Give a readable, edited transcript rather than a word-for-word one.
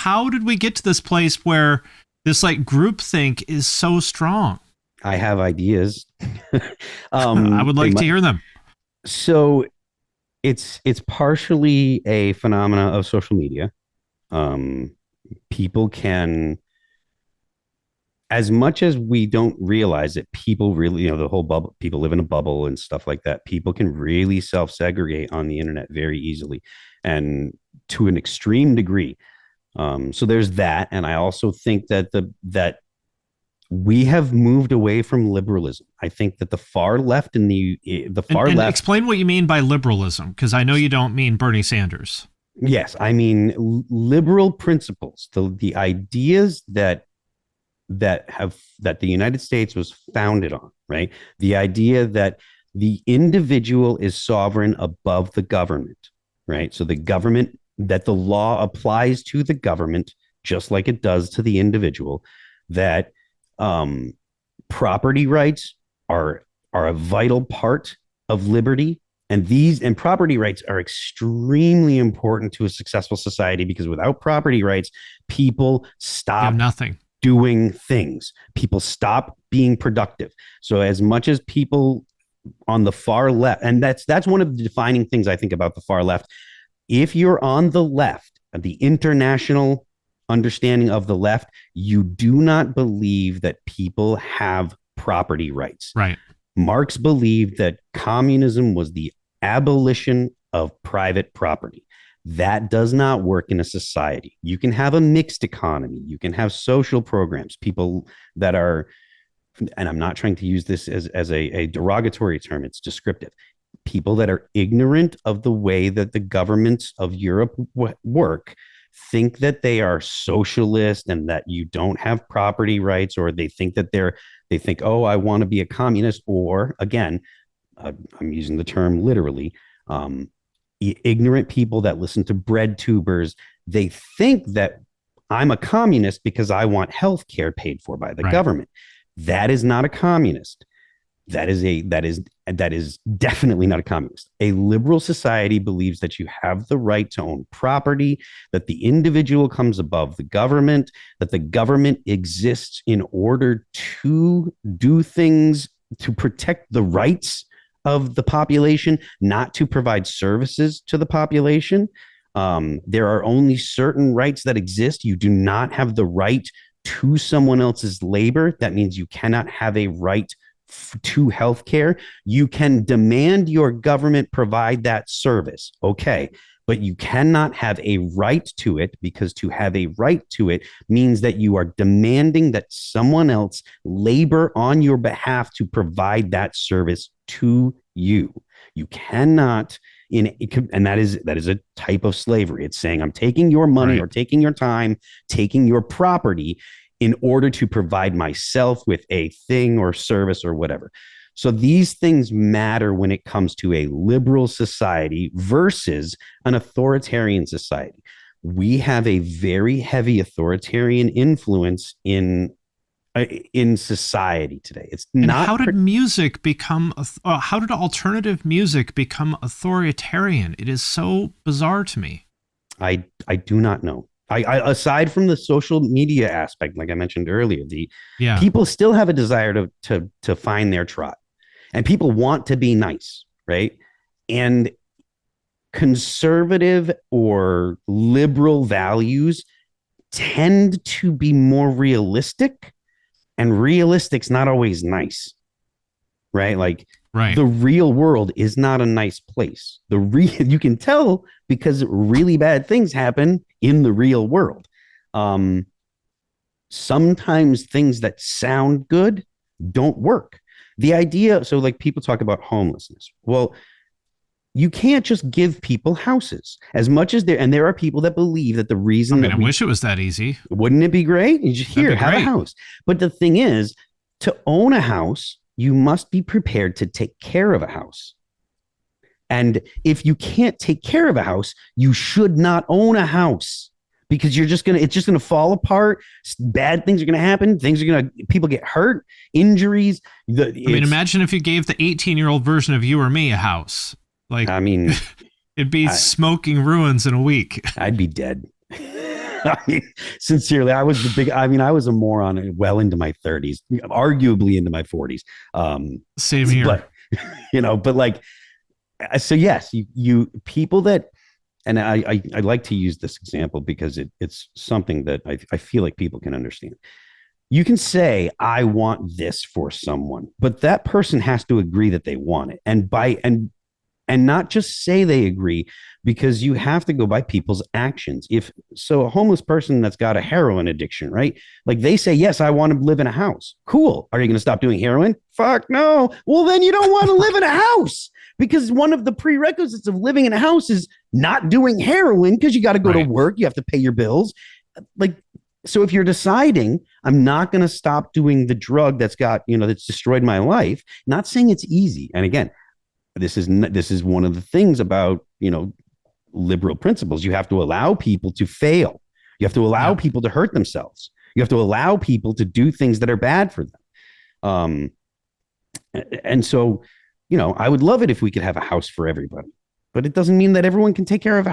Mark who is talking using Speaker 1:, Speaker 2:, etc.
Speaker 1: how did we get to this place where this like groupthink is so strong?
Speaker 2: I have ideas.
Speaker 1: I would like to hear them.
Speaker 2: So it's partially a phenomena of social media. Um, People can, as much as we don't realize it, people really, the whole bubble, people live in a bubble and stuff like that. People can really self-segregate on the internet very easily and to an extreme degree. So there's that. And I also think that we have moved away from liberalism. I think that the far left and the far
Speaker 1: And
Speaker 2: left.
Speaker 1: explain what you mean by liberalism, because I know you don't mean Bernie Sanders.
Speaker 2: Yes, I mean liberal principles, the ideas that the United States was founded on, right? The idea that the individual is sovereign above the government, right? So the government, that the law applies to the government just like it does to the individual, that property rights are a vital part of liberty. And property rights are extremely important to a successful society, because without property rights, people
Speaker 1: You have
Speaker 2: stop
Speaker 1: nothing.
Speaker 2: doing things. People stop being productive. So as much as people on the far left, and that's one of the defining things I think about the far left. If you're on the left, the international understanding of the left, you do not believe that people have property rights.
Speaker 1: Right.
Speaker 2: Marx believed that communism was the abolition of private property. That does not work in a society. You can have a mixed economy. You can have social programs, people that are, and I'm not trying to use this as a derogatory term, it's descriptive. People that are ignorant of the way that the governments of Europe work think that they are socialist and that you don't have property rights, or they think that they think, oh, I want to be a communist, or again, I'm using the term literally, ignorant people that listen to bread tubers. They think that I'm a communist because I want health care paid for by the
Speaker 1: Right.
Speaker 2: government. That is not a communist. That is definitely not a communist. A liberal society believes that you have the right to own property, that the individual comes above the government, that the government exists in order to do things to protect the rights of the population, not to provide services to the population. There are only certain rights that exist. You do not have the right to someone else's labor. That means you cannot have a right to healthcare. You can demand your government provide that service, okay, but you cannot have a right to it, because to have a right to it means that you are demanding that someone else labor on your behalf to provide that service to you. You cannot and that is a type of slavery. It's saying I'm taking your money,
Speaker 1: Right.
Speaker 2: or taking your time, taking your property in order to provide myself with a thing or service or whatever. So these things matter when it comes to a liberal society versus an authoritarian society. We have a very heavy authoritarian influence in society today. It's
Speaker 1: And how
Speaker 2: not.
Speaker 1: did music become? How did alternative music become authoritarian? It is so bizarre to me.
Speaker 2: I do not know. Aside from the social media aspect, like I mentioned earlier, the
Speaker 1: Yeah.
Speaker 2: people still have a desire to find their tribe, and people want to be nice, right? And conservative or liberal values tend to be more realistic, and realistic's not always nice, right? Like
Speaker 1: Right.
Speaker 2: the real world is not a nice place. You can tell because really bad things happen in the real world. Um, Sometimes things that sound good don't work. The idea, so like people talk about homelessness. Well, you can't just give people houses as much as there are people that believe that the
Speaker 1: I
Speaker 2: reason
Speaker 1: mean,
Speaker 2: that
Speaker 1: I
Speaker 2: we
Speaker 1: wish it was that easy.
Speaker 2: wouldn't it be great? You just
Speaker 1: That'd
Speaker 2: here
Speaker 1: be
Speaker 2: have a
Speaker 1: great.
Speaker 2: house. But the thing is, to own a house, you must be prepared to take care of a house. And if you can't take care of a house, you should not own a house, because it's just gonna fall apart. Bad things are gonna happen. People get hurt, injuries.
Speaker 1: I mean, imagine if you gave the 18-year-old version of you or me a house. Like,
Speaker 2: I mean,
Speaker 1: it'd be
Speaker 2: I,
Speaker 1: smoking ruins in a week.
Speaker 2: I'd be dead. I mean, sincerely, I was a moron well into my 30s, arguably into my 40s.
Speaker 1: Same here.
Speaker 2: But, but like, so yes, you people that, and I like to use this example because it's something that I feel like people can understand. You can say, I want this for someone, but that person has to agree that they want it. And not just say they agree, because you have to go by people's actions. If so, a homeless person that's got a heroin addiction, right? Like they say, yes, I want to live in a house. Cool. Are you going to stop doing heroin? Fuck no. Well, then you don't want to live in a house, because one of the prerequisites of living in a house is not doing heroin, because you got to go to work. You have to pay your bills. Like, so if you're deciding, I'm not going to stop doing the drug that's that's destroyed my life, not saying it's easy. And again, this is one of the things about liberal principles. You have to allow people to fail. You have to allow people to hurt themselves. You have to allow people to do things that are bad for them. And so, I would love it if we could have a house for everybody, but it doesn't mean that everyone can take care of